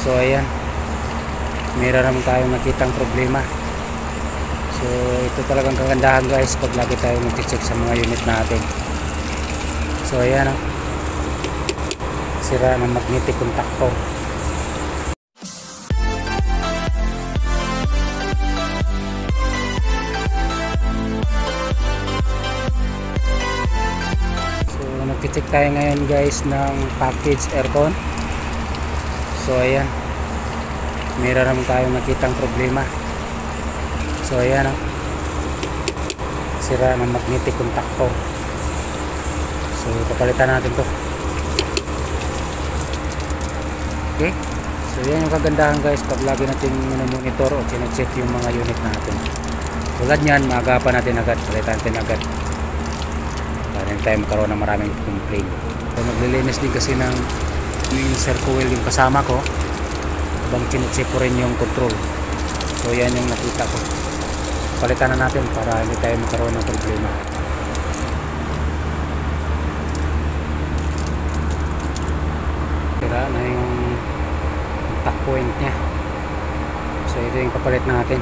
So ayan, meron naman tayong nakitang problema. So ito talagang kagandahan guys pag lagi tayo mag-check sa mga unit natin. So ayan, sira ng magnetic contactor. So nag-check tayo ngayon guys ng package aircon. So ayan, meron naman tayong nakitang problema. So ayan, sira ng magnetic contactor. So papalitan natin to. Okay, so yan yung kagandahan guys pag lagi natin monitor o check yung mga unit natin. Tulad nyan, maagapan natin agad, palitan natin agad para hindi tayo magkaroon ng maraming complaint. So maglilinis din kasi ng circle wheel yung kasama ko habang check ko rin yung control. So yan yung nakita ko, palitan na natin para hindi tayo magkaroon ng problema. Sira na yung contact point nya. So ito yung papalit natin.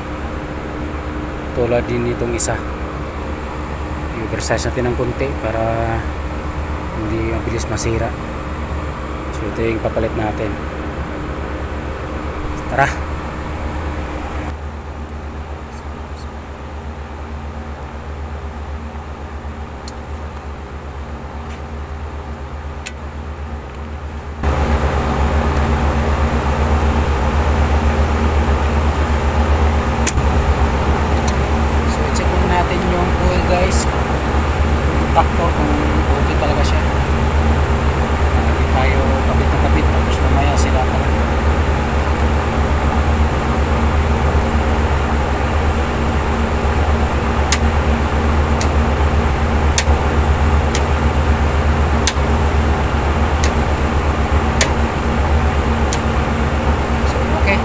Tulad din itong isa, i-oversize natin ng konti para hindi mabilis masira. So ito yung papalit natin. Tara. Contactor kung okay talaga siya. Hindi tayo kapit na kapit tapos mamaya sila pala. So okay.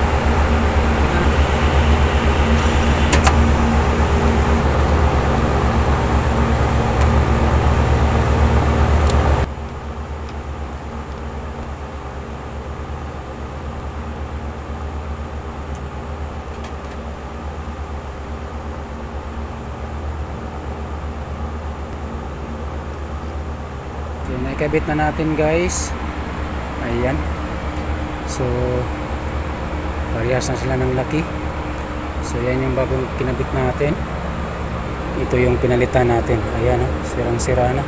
So naikabit na natin guys. Ayan. So parehas na sila ng laki. So yan yung bagong kinabit natin. Ito yung pinalitan natin. Ayan, sirang sira na.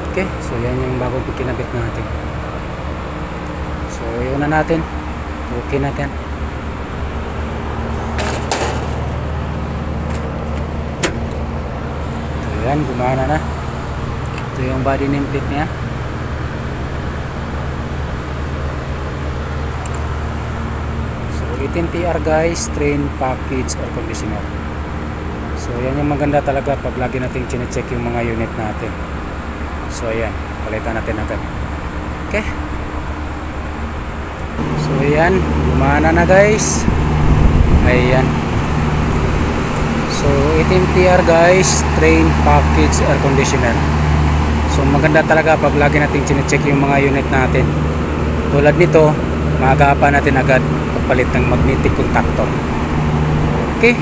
Okay, so yan yung bagong kinabit natin. So yun na natin. Okay natin. Ayan, gumana na. Ito yung body nameplate niya. So 18TR guys, Trane package air conditioner. So yan yung maganda talaga pag lagi natin chine-check yung mga unit natin. So ayan, palitan natin agad. Okay. So ayan, gumana na guys. Ayan. So 18TR guys, Trane package air conditioner. So maganda talaga pag lagi natin chine-check yung mga unit natin. Tulad nito, maagapan natin agad pagpalit ng magnetic contactor. Okay.